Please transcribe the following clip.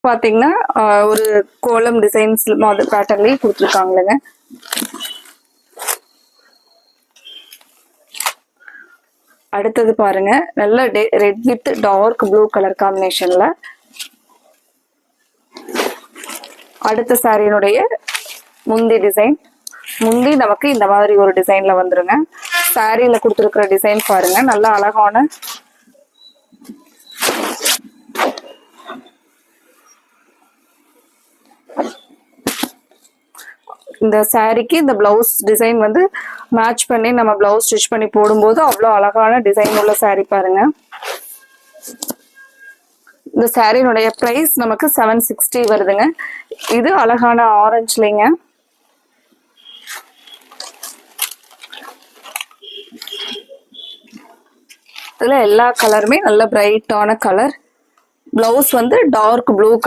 பாத்தீங்கன்னா ஒரு கோலம் டிசைன்ஸ் பேட்டர்ன்லயே கொடுத்துருக்காங்களேங்க. அடுத்தது பாருங்க, நல்ல red with dark blue colour காம்பினேஷன்ல. அடுத்த சாரியினுடைய முந்தி டிசைன். முந்தி நமக்கு இந்த மாதிரி ஒரு டிசைன்ல வந்துருங்க. சாரியில கொடுத்துருக்கிற டிசைன் பாருங்க, நல்ல அழகான இந்த சாரிக்கு இந்த பிளவுஸ் டிசைன் வந்து மேட்ச் பண்ணி நம்ம பிளவுஸ் ஸ்டிச் பண்ணி போடும்போது அவ்வளோ அழகான டிசைன் உள்ள சாரி பாருங்க. இந்த சாரியினுடைய பிரைஸ் நமக்கு 760 வருதுங்க. இது அழகான ஆரஞ்சுலைங்க. இதுல எல்லா கலருமே நல்ல பிரைட்டான கலர். பிளவுஸ் வந்து டார்க் ப்ளூ கலர்.